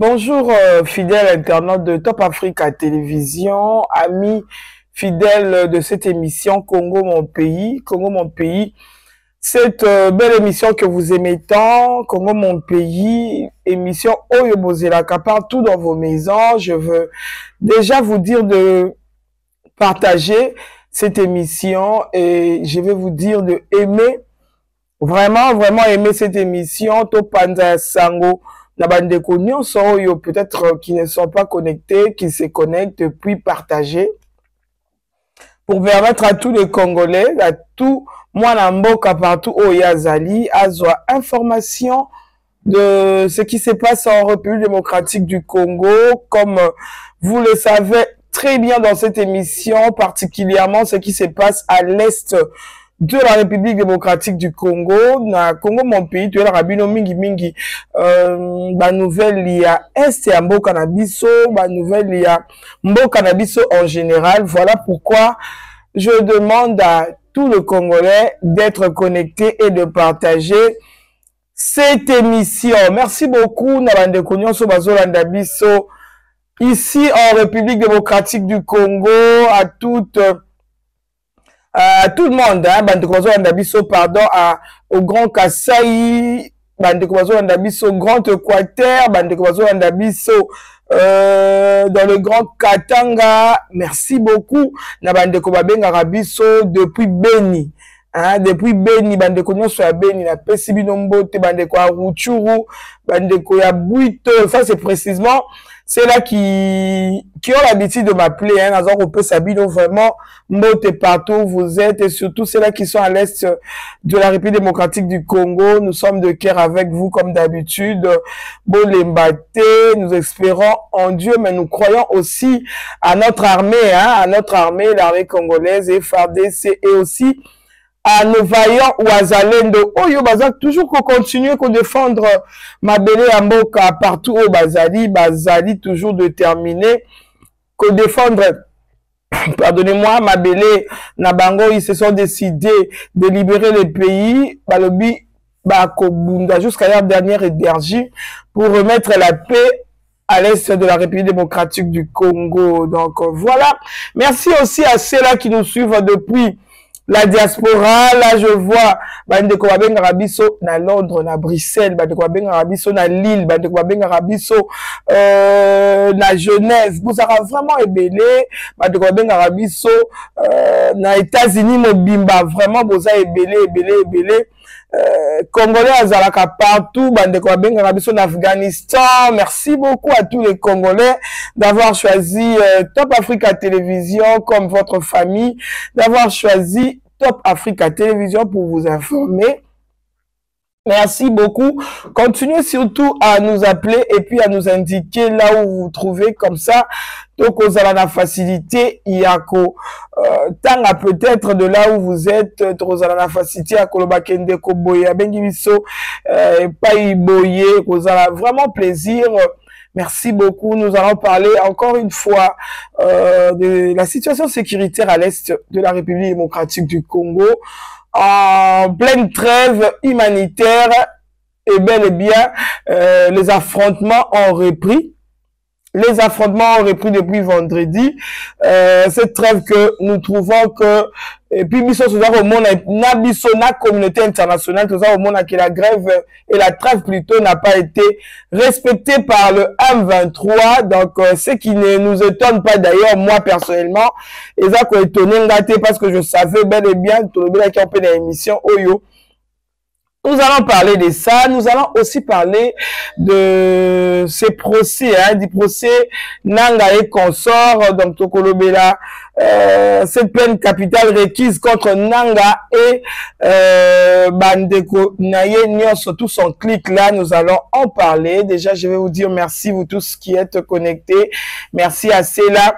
Bonjour, fidèles internautes de Top Africa Télévision, amis fidèles de cette émission Congo mon pays. Congo mon pays, cette belle émission que vous aimez tant, Congo mon pays, émission Oyo Bozelaka partout dans vos maisons. Je veux déjà vous dire de partager cette émission et je vais vous dire de aimer, vraiment aimer cette émission. Topanza Sango. La bande de connus sont peut-être qui ne sont pas connectés, qui se connectent, puis partager pour permettre à tous les Congolais, à tout moi Mboka partout au Yazali, à avoir information de ce qui se passe en République démocratique du Congo. Comme vous le savez très bien dans cette émission, particulièrement ce qui se passe à l'est de la République démocratique du Congo, na Congo mon pays, tu es la rabino mingi, ba nouvelle il y a est et mboka na biso, ba nouvelle il y a mboka na biso en général. Voilà pourquoi je demande à tout le Congolais d'être connecté et de partager cette émission. Merci beaucoup, na bande konyo so bazolanda biso ici en République démocratique du Congo, à tout le monde, hein, Bandeko Ndabiso, pardon, au Grand Kasaï, Bandeko Ndabiso, Grand Équateur, Bandeko Ndabiso, dans le Grand Katanga. Merci beaucoup, na Bandeko Babenga Rabiso, depuis Beni. Hein, depuis Beni, Bandeko Nyonso ya Beni, na Pesibinombote, Bandeko ya Ruchuru, Bandeko ya Buito. Ça, c'est précisément c'est là qui ont l'habitude de m'appeler, hein, dans un groupe Sabino, vraiment, mbote partout où vous êtes, et surtout ceux-là qui sont à l'est de la République démocratique du Congo. Nous sommes de cœur avec vous, comme d'habitude. Bolembate, nous espérons en Dieu, mais nous croyons aussi à notre armée, hein, l'armée congolaise, FARDC, et aussi à nos vaillants Ouazalendo. Oyo Bazak, toujours qu'on continue, qu'on défendre Mabele Amboka partout au Bazali, toujours déterminé, qu'on défendre, pardonnez-moi, Mabele, Nabango, ils se sont décidés de libérer le pays, Balobi, Bakobunda, jusqu'à la dernière énergie, pour remettre la paix à l'est de la République démocratique du Congo. Donc voilà. Merci aussi à ceux-là qui nous suivent depuis la diaspora. Là, je vois Bandeko Babenga Rabiso na Londres, na Bruxelles, Bandeko Babenga Rabiso na Lille, Bandeko Babenga Rabiso na Genève. Vous avez vraiment ébélé. Bandeko Babenga Rabiso na États-Unis, Mobimba. Vraiment, vous avez ébélé. Congolais azalaka partout, Bandeko Babenga Rabiso na Afghanistan. Merci beaucoup à tous les Congolais d'avoir choisi Top Africa Télévision comme votre famille, d'avoir choisi Top Africa Télévision pour vous informer. Merci beaucoup. Continuez surtout à nous appeler et puis à nous indiquer là où vous vous trouvez, comme ça. Donc, vous avez la facilité, Yako. Tanga peut-être de là où vous êtes, vous avez la facilité à Kolobakende Koboye, à Bengibiso, Paï Boye, vous avez vraiment plaisir. Merci beaucoup. Nous allons parler encore une fois de la situation sécuritaire à l'est de la République démocratique du Congo. En pleine trêve humanitaire, et bel et bien, les affrontements ont repris. Les affrontements ont repris depuis vendredi. Cette trêve que nous trouvons que, et puis, la communauté internationale, tout ça, au monde, que la grève et la trêve plutôt n'a pas été respectée par le M23. Donc, ce qui ne nous étonne pas d'ailleurs, moi personnellement, et ça, qu'on est étonné, parce que je savais bel et bien, tout le monde qui a fait l'émission, Oyo. Nous allons parler de ça. Nous allons aussi parler de ces procès, hein, du procès Nanga et consorts. Donc, Tokolobela, cette peine capitale requise contre Nanga et Bandeko Naye Nyos, tout son clic là. Nous allons en parler. Déjà, je vais vous dire merci, vous tous qui êtes connectés. Merci à ceux-là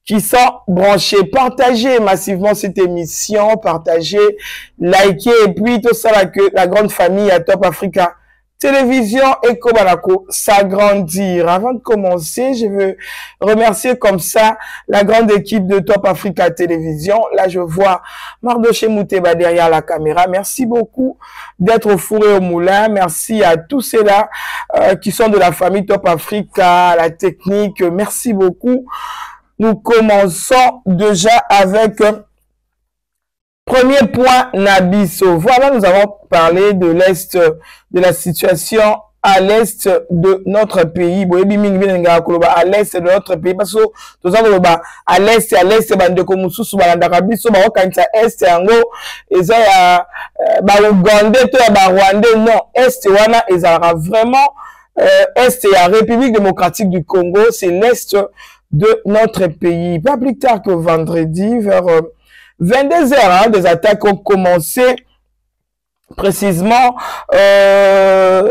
qui sont branchés. Partagez massivement cette émission, partagez, likez, et puis tout ça, la grande famille à Top Africa télévision Eko Banako s'agrandir. Avant de commencer, je veux remercier comme ça la grande équipe de Top Africa Télévision. Là, je vois Mardoché Mouteba derrière la caméra. Merci beaucoup d'être au four et au moulin. Merci à tous ceux-là qui sont de la famille Top Africa, la technique. Merci beaucoup. Nous commençons déjà avec premier point, Nabiso. Voilà, nous avons parlé de l'Est, de la situation à l'Est de notre pays. À l'Est de notre pays. Parce que, à l'Est, bandeko mususu, Est, Ougandais, Rwandais, non, Est, wana, vraiment, Est, la République démocratique du Congo, c'est l'Est de notre pays. Pas plus tard que vendredi, vers 22 heures, hein, des attaques ont commencé précisément à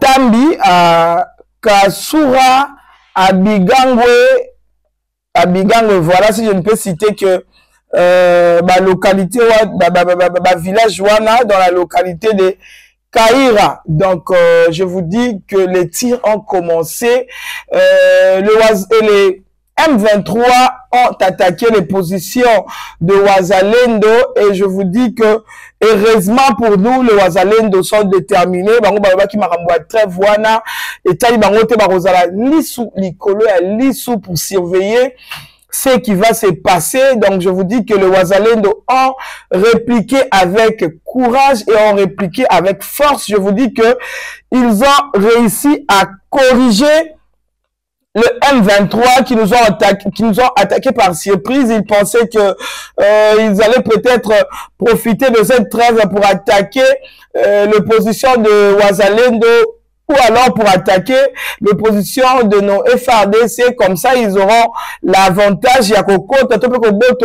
Tambi, à Kasura, à Bigangwe, voilà, si je ne peux citer que localité, village Wana, dans la localité de Kaira. Donc, je vous dis que les tirs ont commencé, les M23 ont attaqué les positions de Wazalendo et je vous dis que heureusement pour nous, les Wazalendo sont déterminés. Pour surveiller ce qui va se passer. Donc, je vous dis que les Wazalendo ont répliqué avec courage et ont répliqué avec force. Je vous dis que ils ont réussi à corriger le M23 qui nous ont attaqué par surprise. Ils pensaient que ils allaient peut-être profiter de cette trêve pour attaquer les positions de Wazalendo ou alors pour attaquer les positions de nos FRDC. Comme ça, ils auront l'avantage. Il y a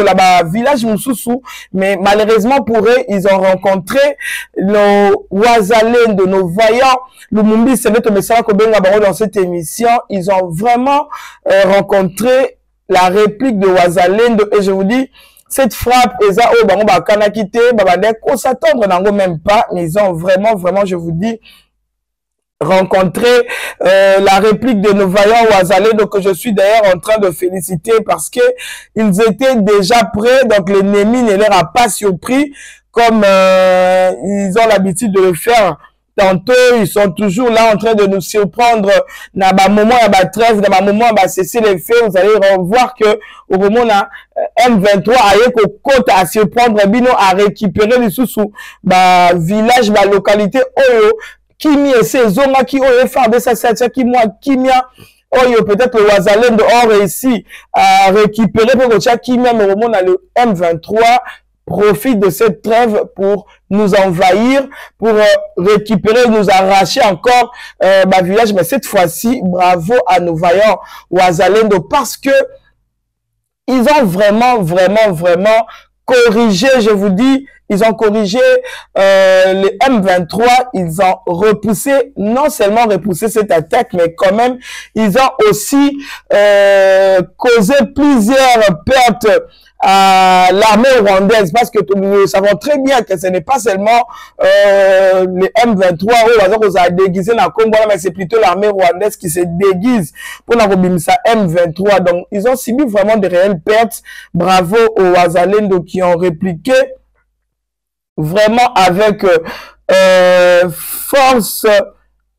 là-bas, village Moussoussou. Mais malheureusement pour eux, ils ont rencontré nos Wazalendo, nos voyants. Lumumbi, c'est notre message dans cette émission. Ils ont vraiment rencontré la réplique de Wazalendo. Et je vous dis, cette frappe, on s'attendre même pas. Mais ils ont vraiment, je vous dis, rencontrer la réplique de nos vaillants Wazalendo, que je suis d'ailleurs en train de féliciter parce que ils étaient déjà prêts, donc l'ennemi ne leur a pas surpris comme ils ont l'habitude de le faire. Tantôt, ils sont toujours là en train de nous surprendre. Dans un moment, il y a trêve, dans un moment, il va cesser les faits. Vous allez voir que au moment où M23 a côte à surprendre, bino à récupérer les sous village, localité, oyo. Kimi et ses zonga qui ont fait de ça qui moi Kimia peut-être le Wazalendo ont réussi à récupérer pour que Kimia mais au moment le M23 profite de cette trêve pour nous envahir, pour récupérer, nous arracher encore village. Mais cette fois-ci, bravo à nos vaillants Wazalendo parce que ils ont vraiment corrigé, je vous dis. Ils ont corrigé les M23, ils ont repoussé, non seulement repoussé cette attaque, mais quand même, ils ont aussi causé plusieurs pertes à l'armée rwandaise, parce que nous savons très bien que ce n'est pas seulement les M23 où a déguisé dans le Congo, mais c'est plutôt l'armée rwandaise qui se déguise pour la M23. Donc, ils ont subi vraiment de réelles pertes. Bravo aux Wazalendo qui ont répliqué vraiment avec force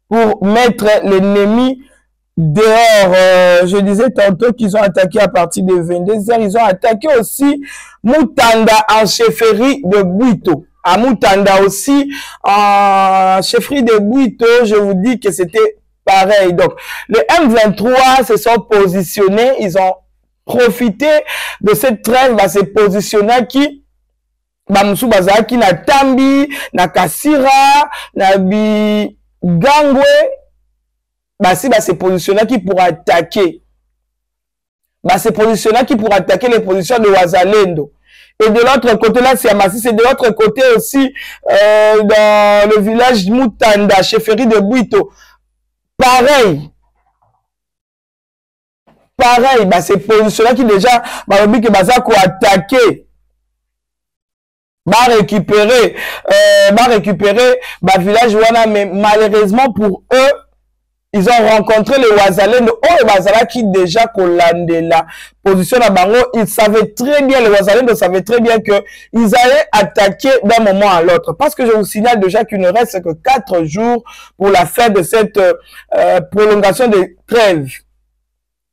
pour mettre l'ennemi dehors. Je disais tantôt qu'ils ont attaqué à partir de 22 heures. Ils ont attaqué aussi Mutanda en chefferie de Bouito. À Mutanda aussi, en chefferie de Bouito, je vous dis que c'était pareil. Donc, les M23 se sont positionnés. Ils ont profité de cette trêve à se positionner qui Bamusu bazaki na Tambi, na Kasira, na Bigangwe, se positionner qui pour attaquer. Se positionner qui pour attaquer les positions de Wazalendo. Et de l'autre côté, là, c'est Amassi, c'est de l'autre côté aussi, dans le village Mutanda, chefferie de Bouito. Pareil, c'est positionner qui déjà, que Bazako attaqué. récupérer village wana, mais malheureusement pour eux, ils ont rencontré les Ouazalendo. Oh, les Ouazala qui déjà collandé la position à Bango, ils savaient très bien, les Ouazalendo savaient très bien que ils allaient attaquer d'un moment à l'autre. Parce que je vous signale déjà qu'il ne reste que 4 jours pour la fin de cette prolongation de trêve.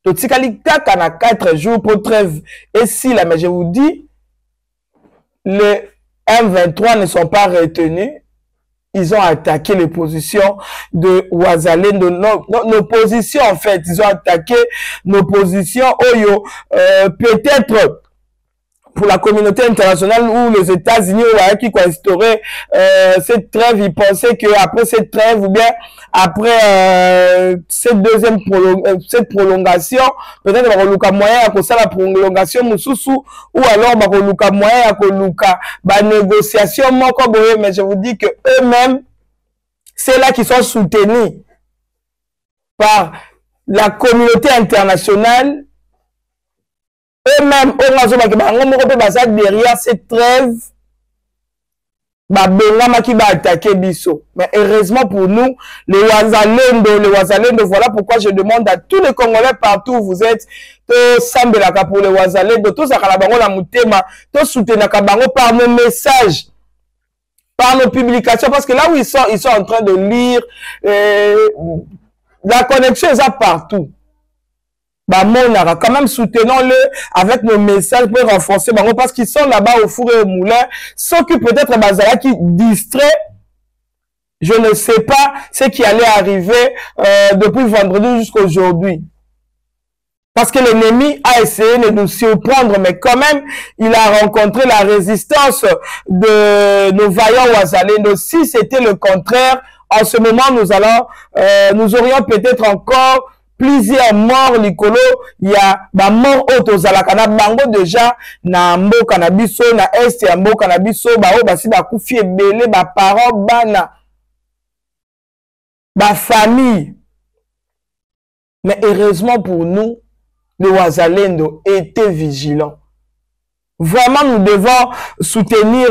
Donc, si quelqu'un a 4 jours pour trêve, et si là, mais je vous dis, les M23 ne sont pas retenus. Ils ont attaqué les positions de Ouazalendo, nos positions en fait. Ils ont attaqué nos positions. Oyo, peut-être pour la communauté internationale ou les États-Unis qui ont instauré cette trêve, ils pensaient qu'après cette trêve ou bien après cette deuxième cette prolongation, peut-être il y a moyen à cause la prolongation ou alors il y a moyen à cause la négociation. Mais je vous dis que eux-mêmes, c'est là qu'ils sont soutenus par la communauté internationale. Eux-mêmes, derrière cette trêve, qui va attaquer Bisso. Mais heureusement pour nous, les Ouazalendo, voilà pourquoi je demande à tous les Congolais partout où vous êtes, de Sambelaka pour les Ouazalendo, tous à Kalabango la Moutema, tous soutenir Kabango par nos messages, par nos publications, parce que là où ils sont en train de lire, la connexion est là partout. Quand même soutenons-le avec nos messages pour renforcer parce qu'ils sont là-bas au four et au moulin, ceux qui peut-être Bazala qui distrait, je ne sais pas ce qui allait arriver depuis vendredi jusqu'à aujourd'hui. Parce que l'ennemi a essayé de nous surprendre, mais quand même, il a rencontré la résistance de nos vaillants Ouazalendo. Si c'était le contraire, en ce moment, nous aurions peut-être encore plusieurs morts likolo. Il y a ba mort autozalaka na bango déjà na mboka na biso na est ya mboka na biso ba o basi ba kufi ebele ba parents bana ba famille. Mais heureusement pour nous, les Ouazalendo étaient vigilants. Vraiment, nous devons soutenir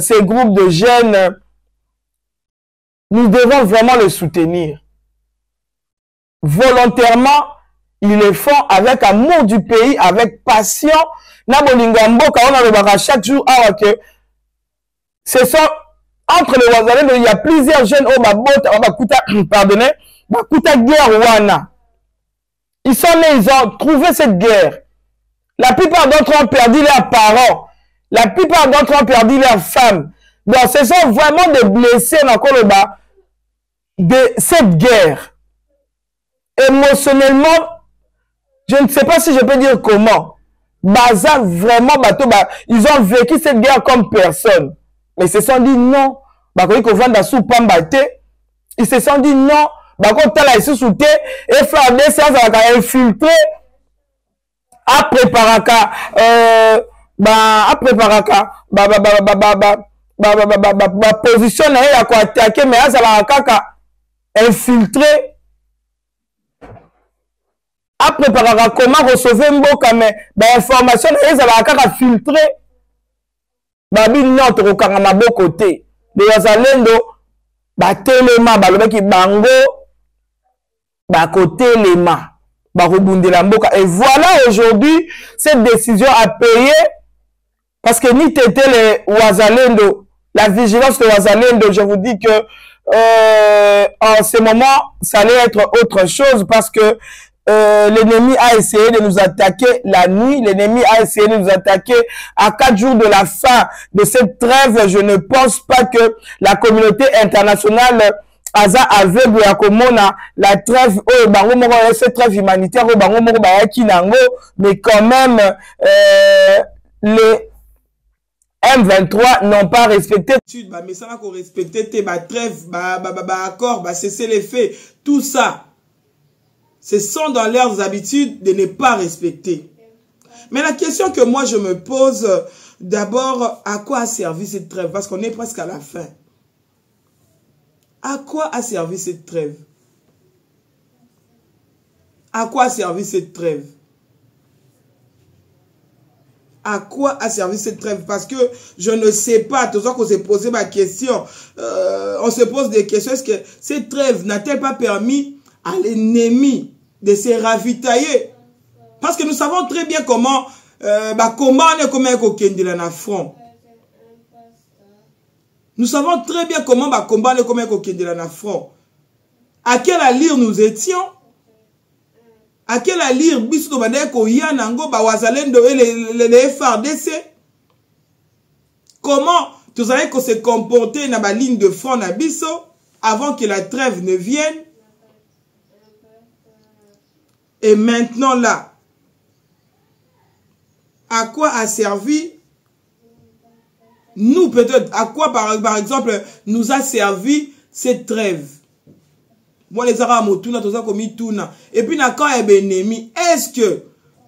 ces groupes de jeunes. Nous devons vraiment les soutenir. Volontairement, ils le font avec amour du pays, avec passion. Chaque jour, ce sont entre les Ouazalendo, il y a plusieurs jeunes pardonnez, guerre wana. Ils sont nés, ils ont trouvé cette guerre. La plupart d'entre eux ont perdu leurs parents. La plupart d'entre eux ont perdu leurs femmes. Donc, ce sont vraiment des blessés encore le bas de cette guerre. Émotionnellement, je ne sais pas si je peux dire comment. Baza, vraiment, ils ont vécu cette guerre comme personne. Mais ils se sont dit non. Ils se sont dit non. Et Flandé, ça va infiltrer. Après Paraka, position à quoi attaquer, mais ça va infiltrer. Après Paraka, comment recevoir Mboka, mais l'information, ça va filtrer. Babi notre au beau côté. Les Ouazalendo, téléma, qui bango, côté les mains. Et voilà aujourd'hui cette décision à payer parce que ni t'étais les Ouazalendo, la vigilance de Ouazalendo, je vous dis que en ce moment ça allait être autre chose parce que l'ennemi a essayé de nous attaquer la nuit, l'ennemi a essayé de nous attaquer à 4 jours de la fin de cette trêve. Je ne pense pas que la communauté internationale Aza aveugle ya komona la trêve cette trêve humanitaire mais quand même les M23 n'ont pas respecté mais ça va qu'on respecter tes trêve accord cesser les faits, tout ça ce sont dans leurs habitudes de ne pas respecter. Mais la question que moi je me pose d'abord, à quoi a servi cette trêve? Parce qu'on est presque à la fin. À quoi a servi cette trêve? À quoi a servi cette trêve? À quoi a servi cette trêve? Parce que je ne sais pas. Tout ça qu'on s'est posé ma question. On se pose des questions. Est-ce que cette trêve n'a-t-elle pas permis à l'ennemi de se ravitailler? Parce que nous savons très bien comment comment on est dans front. Nous savons très bien comment combat on est dans front. À quelle allure nous étions? À quelle allure biso to bandé ko yanango ba wazalendo et les FARDC? Comment tous allez se comporter dans la ligne de front na biso avant que la trêve ne vienne? Et maintenant là, à quoi a servi nous peut-être, à quoi par exemple nous a servi cette trêve? Moi les arabes tuna tout ça comme tuna et puis na quand ennemi, est-ce que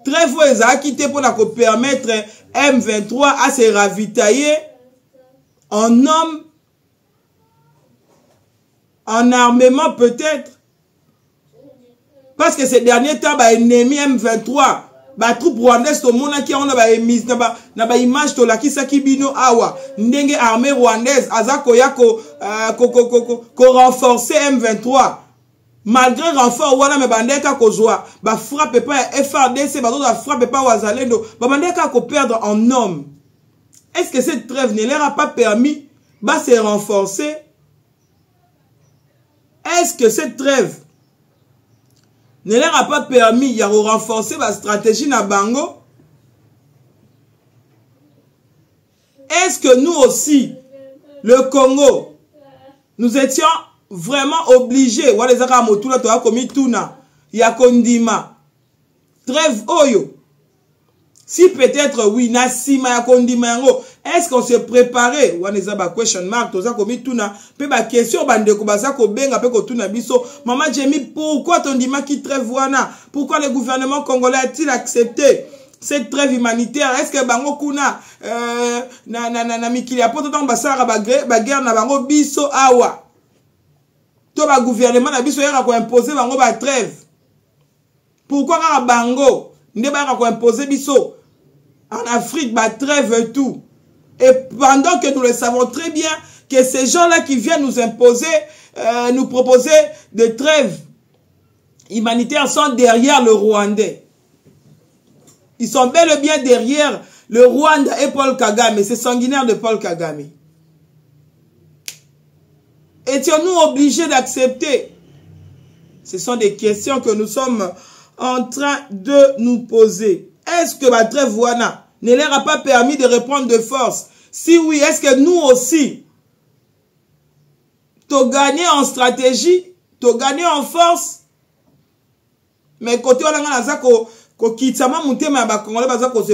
trêve les a quitté pour permettre M23 à se ravitailler en hommes, en armement peut-être? Parce que ces derniers temps ennemi M23 troupe rwandaise to mona ki on na image to la kisaki bino awa ndenge armée rwandaise azako yako ko renforcer M23 malgré renfort wana me bandeka ko joa ba frappe pas FARDC ba to frappe pas wazalendo ba bandeka ko perdre en homme. Est-ce que cette trêve ne leur a pas permis ba se renforcer? Est-ce que cette trêve ne leur a pas permis de renforcer la stratégie na bango? Est-ce que nous aussi, le Congo, nous étions vraiment obligés, trêve oyo? Si peut-être oui, nasima ya kondima yango, est-ce qu'on se préparait? Waneza ba question mark, toza komi tuna, pe ba question bandeko baza ko benga pe ko tuna biso. Maman Jemmy, pourquoi ton dima qui trêve wana? Pourquoi le gouvernement congolais a-t-il accepté cette trêve humanitaire? Est-ce que bango kuna na mikili apoto tant basara ba guerre na bango biso awa? To ba gouvernement na biso yaka ko imposer bango ba trêve. Pourquoi ka bango nde ba ko imposer biso? En Afrique, bah, trêve tout. Et pendant que nous le savons très bien, que ces gens-là qui viennent nous imposer, nous proposer des trêves humanitaires sont derrière le Rwandais. Ils sont bel et bien derrière le Rwanda et Paul Kagame. C'est sanguinaire de Paul Kagame. Étions-nous obligés d'accepter? Ce sont des questions que nous sommes en train de nous poser. Est-ce que la trêve wana ne leur a pas permis de répondre de force? Si oui, est-ce que nous aussi, t'as gagné en stratégie, t'as gagné en force? Mais côté on a se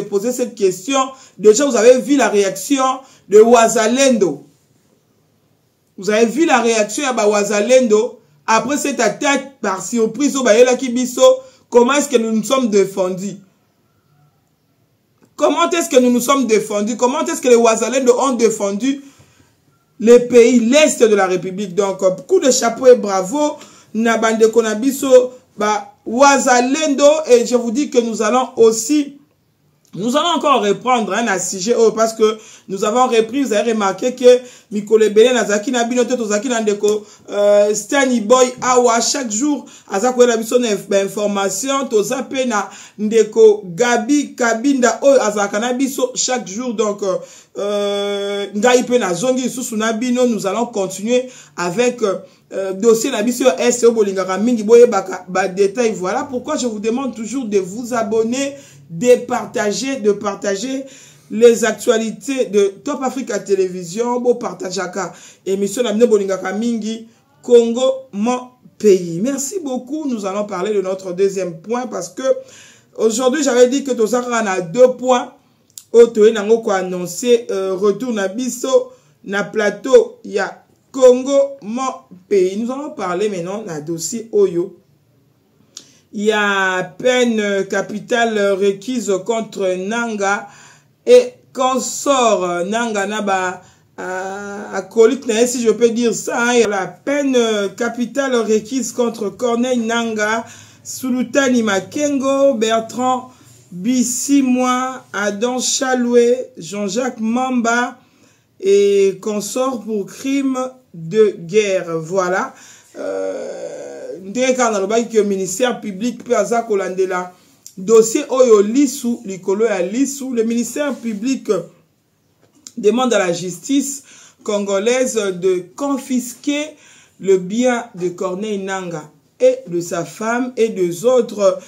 poser cette question. Déjà, vous avez vu la réaction de Wazalendo. Vous avez vu la réaction de Wazalendo après cette attaque par surprise au Bayela Kibiso. Comment est-ce que nous nous sommes défendus? Comment est-ce que nous nous sommes défendus? Comment est-ce que les Wazalendo ont défendu les pays, l'Est de la République? Donc, coup de chapeau et bravo. Nabande Konabiso, Wazalendo. Et je vous dis que nous allons encore reprendre un sujet parce que nous avons repris, vous avez remarqué que Mikole Bele Nazaki Nabino Tozaki Nandeko Stanley Boy Awa chaque jour Azako Nabiso information Tozape na Ndeko Gabi Kabinda O Azaka Nabiso chaque jour. Donc Ngaipe na Zongi Susuna Bino, nous allons continuer avec dossier Nabiso SO Bolingara Mingi Boye ba détail. Voilà pourquoi je vous demande toujours de vous abonner, de partager les actualités de Top Africa Télévision. Bon partage à émission Namine Bolingaka Mingi Congo mon pays. Merci beaucoup. Nous allons parler de notre deuxième point parce que aujourd'hui j'avais dit que Tozaka a 2 points. Otoé nango ko annoncer retour na biso na plateau ya Congo mon pays. Nous allons parler maintenant d'un dossier Oyo. Il y a peine capitale requise contre Nanga et consort Nanga Naba acolyte, si je peux dire ça. Hein. La peine capitale requise contre Corneille Nanga, Sulutani Makengo, Bertrand Bissimwa, Adam Chaloué, Jean-Jacques Mamba et consort pour crime de guerre. Voilà. Le ministère public peut avoir dossier Oyo Lissou, Likolo à Lissou. Le ministère public demande à la justice congolaise de confisquer le bien de Corneille Nangaa et de sa femme et des autres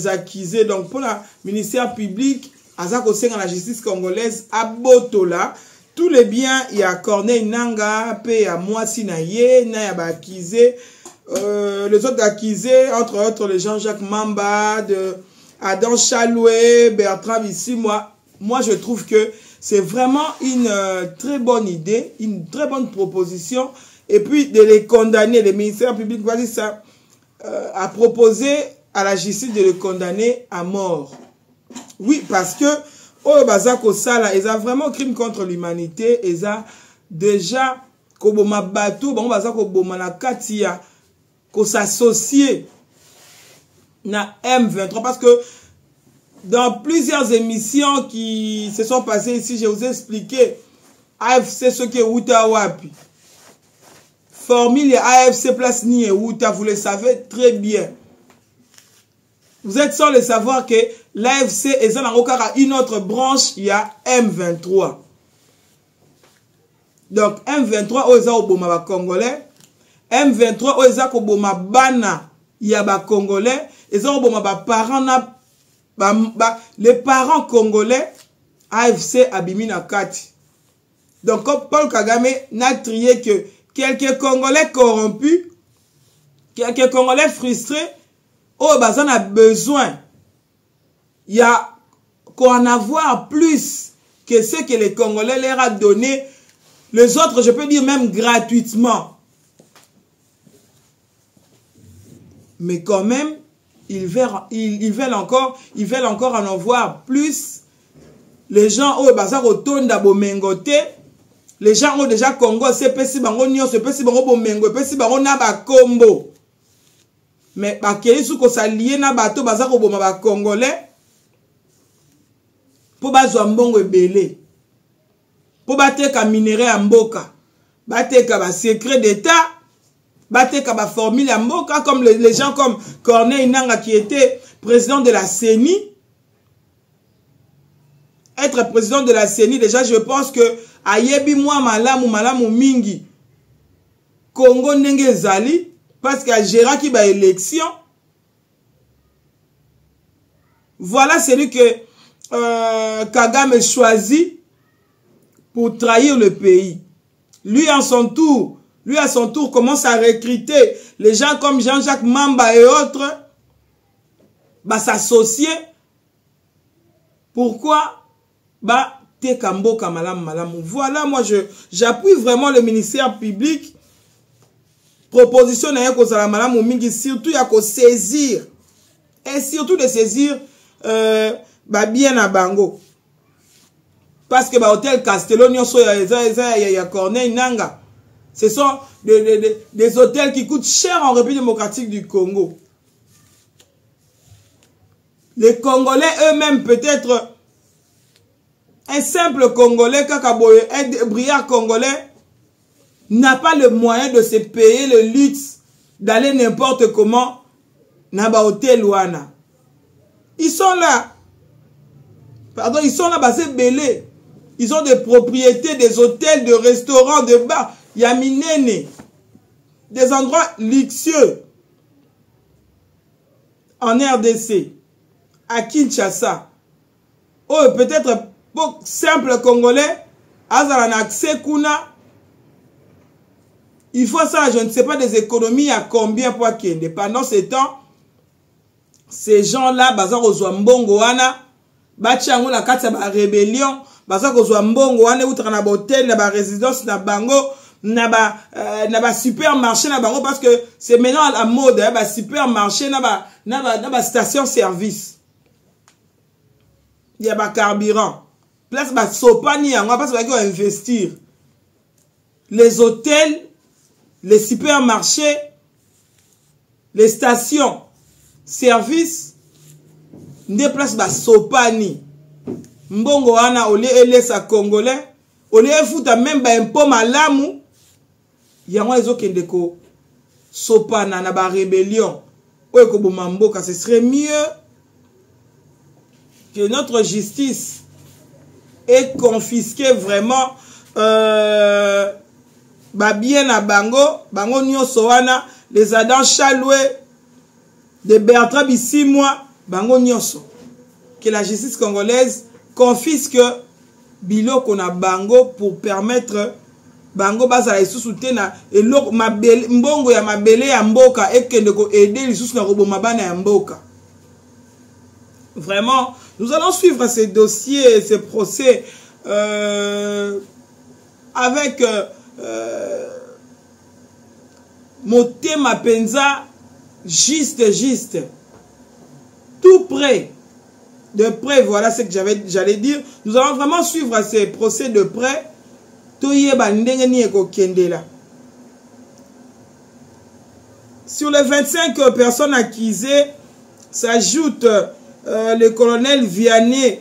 accusés. Donc pour le ministère public, à la justice congolaise, à Botola, tous les biens, il y a Corneille Nangaa, il y a Mwasi Naye, il y a accusé, les autres accusés, entre autres les Jean-Jacques Mamba, Adam Chaloué, Bertrand ici, moi je trouve que c'est vraiment une très bonne idée, une très bonne proposition, et puis de les condamner, le ministère public a proposé à la justice de les condamner à mort. Oui, parce que oh bazako sala, ils ont vraiment crime contre l'humanité, ils ont déjà koboma bateau, bon bazako boma na katia, ko s'associer na M23 parce que dans plusieurs émissions qui se sont passées ici, je vous ai expliqué AFC ce que Outa Wapi. Formule AFC place ni Outa, vous le savez très bien. Vous êtes sans le savoir que l'AFC est une autre branche, il y a M23. Donc M23 oza oboma congolais, M23 oza oboma bana ya ba congolais, ils ont oboma ba parents na les parents congolais AFC abimina kati. Donc comme Paul Kagame n'a trié que quelques congolais corrompus, quelques congolais frustrés, oh bazan a besoin, il y a qu'en avoir plus que ce que les Congolais leur a donné, les autres je peux dire même gratuitement. Mais quand même, ils veulent encore en avoir plus. Les gens oh bazar otonda bomengote, les gens ont déjà Congo c'est pesi bango nyo c'est pesi bango bomengo pesi bango na ba kombo. Mais bakeli sou ko salié na bato baza ko boma ba congolais po bazwa mbongo ebele po bateka minerai ya mboka bateka ba secret d'état bateka ba formule ya mboka comme les gens comme Corneille Nangaa qui était président de la CENI. Être président de la CENI déjà je pense que ayebi moi malamu mingi Congo ndenge zali parce qu'il gérera qui va élection. Voilà celui que Kagame choisit pour trahir le pays. Lui à son tour commence à recruter les gens comme Jean-Jacques Mamba et autres, bah s'associer. Pourquoi? Bah tekambo malamu. Voilà, moi j'appuie vraiment le ministère public. Proposition na yako za malamu mingi, surtout yako saisir et surtout de saisir ba bien na bango parce que ba hôtel Castello nyonso ya Corneille Nangaa, ce sont des hôtels qui coûtent cher en République démocratique du Congo. Les Congolais eux-mêmes, peut-être un simple Congolais kakaboye, un brillant Congolais n'a pas le moyen de se payer le luxe d'aller n'importe comment dans ba hôtel wana. Ils sont là. Pardon, ils sont là basés belé. Ils ont des propriétés, des hôtels, de restaurants, de bars. Yaminene. Des endroits luxueux. En RDC. À Kinshasa. Oh, peut-être pour simple Congolais. Azaran accès kuna. Il faut ça, je ne sais pas des économies à combien pour qu'il y ait. Pendant ce temps, ces gens-là, bazar ozwa mbongo wana, bachango na kati ya ba rébellion, bazar ozwa mbongo wana outra na hotel, na ba résidence na bango, na ba supermarché na bango parce que c'est maintenant à la mode, ba supermarché na ba station service. Il y a ba carburant. Place ba sopani yango parce que va investir. Les hôtels, les supermarchés, les stations, services, nde place ba sopani mbongo wana ole elesa congolais ole efuta même ba impôt malamu yango ezokende ko sopana na ba rébellion oyo ko boma mboka. Ce serait mieux que notre justice ait confisqué vraiment ba bien na bango nyonso wana, les Adam Chaloué de Bertrand Bisimwa bango nyonso, que la justice congolaise confisque biloko na bango pour permettre bango bazala lisusu te na eloko mbongo ya mabele ya mboka ekende ko aider lisusu na koboma bana ya mboka. Vraiment, nous allons suivre ces dossiers, ces procès avec motema penza juste tout près, de près. Voilà ce que j'allais dire. Nous allons vraiment suivre ces procès de près. Sur les 25 personnes accusées s'ajoute le colonel Vianney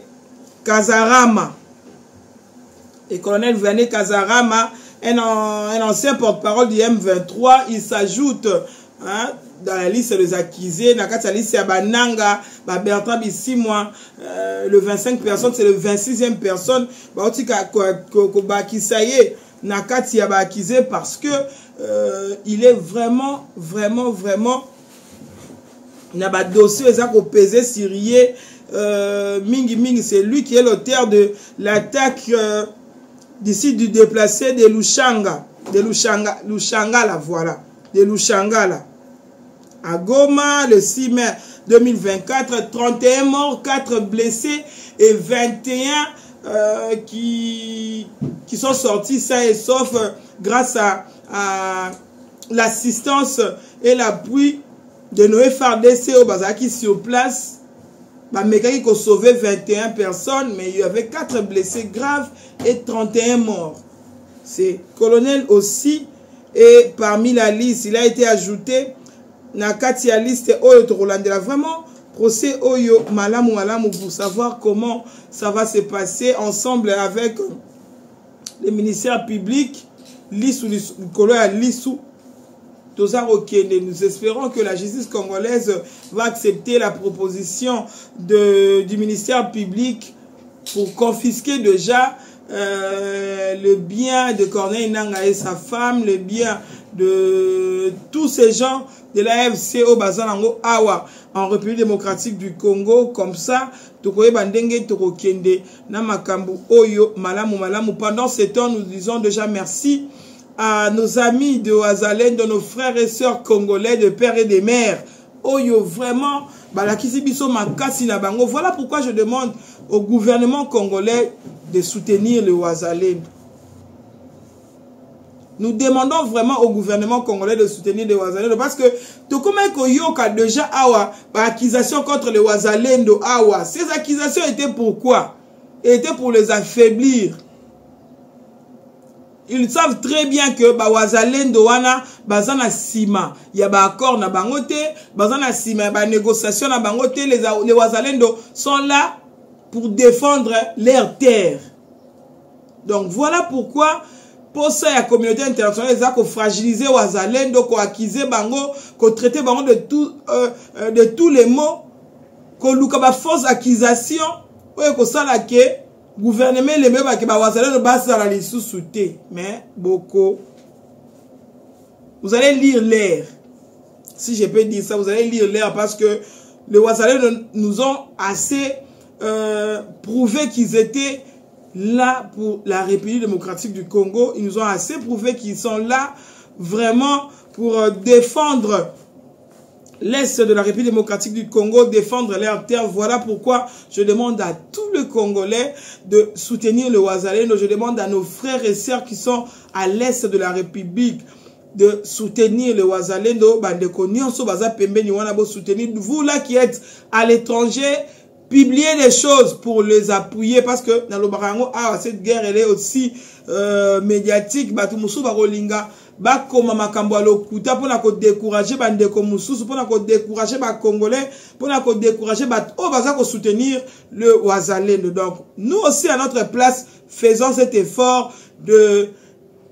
Kazarama. Le colonel Vianney Kazarama, un ancien porte-parole du M23, il s'ajoute dans la liste des accusés. Dans la liste, il y a Bananga, Bertrand Bisimwa, le 25 personnes, c'est le 26e personne. Nakati a accusé parce que il est vraiment n'a pas dossier au pesé syrié mingi, c'est lui qui est l'auteur de l'attaque d'ici du déplacé de Lushanga là, voilà, de Lushanga là. À Goma, le 6 mai 2024, 31 morts, 4 blessés et 21 qui sont sortis sains et saufs grâce à l'assistance et l'appui de nos FARDC au Bazaki sur place. Qui ont sauvé 21 personnes, mais il y avait 4 blessés graves et 31 morts. C'est colonel aussi, et parmi la liste, il a été ajouté Nakati a liste Oyo Torolandela. Vraiment, procès Oyo Malamu pour savoir comment ça va se passer ensemble avec les ministères publics, Lissou, Lissou. Nous espérons que la justice congolaise va accepter la proposition du ministère public pour confisquer déjà le bien de Corneille Nangaa et sa femme, le bien de tous ces gens de l'AFC au Bazanango Awa en République démocratique du Congo. Comme ça, pendant ce temps, nous disons déjà merci à nos amis de Ouazalène, de nos frères et sœurs congolais, de pères et de mères. Oyo, vraiment, voilà pourquoi je demande au gouvernement congolais de soutenir le Ouazalène. Nous demandons vraiment au gouvernement congolais de soutenir les Ouazalène parce que tout comme Koyoka déjà Awa, accusation contre les Ouazalène de Awa. Ces accusations étaient pourquoi? Étaient pour les affaiblir. Ils savent très bien que Ouazalène de Wana, Bazana Sima, il y a un accord na bangote, Bazana Sima, il y a une négociation na bangote, les Ouazalène sont là pour défendre leurs terres. Donc voilà pourquoi pour ça la communauté internationale a fragiliser Ouazalène, donc accuser bango, traiter bango de tous les mots, qu'on loue comme fausse accusation, que ça là que gouvernement les mêmes que Ouazalène base à la sous-souté, mais beaucoup. Vous allez lire l'air, si je peux dire ça, vous allez lire l'air parce que les Ouazalène nous ont assez prouvé qu'ils étaient là pour la République démocratique du Congo. Ils nous ont assez prouvé qu'ils sont là vraiment pour défendre l'Est de la République démocratique du Congo, défendre leurs terres. Voilà pourquoi je demande à tous les Congolais de soutenir le Ouazalène. Je demande à nos frères et sœurs qui sont à l'Est de la République de soutenir le Ouazalène. Vous là qui êtes à l'étranger, publier des choses pour les appuyer parce que dans le Barango, cette guerre elle est aussi médiatique. bakoma makambo ya lokuta mpona kodécourager bandeko mosusu mpona kodécourager bacongolais mpona kodécourager bato oyo baza kosoutenir le wazalendo. Donc nous aussi à notre place faisons cet effort de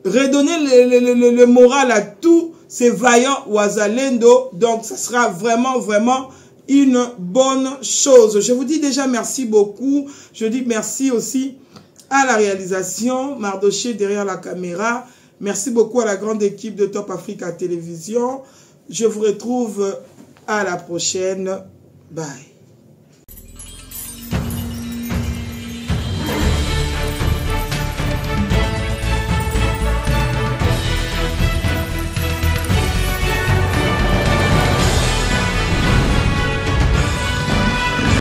redonner le moral à tous ces vaillants wazalendo. Donc ça sera vraiment une bonne chose. Je vous dis déjà merci beaucoup. Je dis merci aussi à la réalisation, Mardoché derrière la caméra. Merci beaucoup à la grande équipe de Top Africa Télévision. Je vous retrouve à la prochaine. Bye.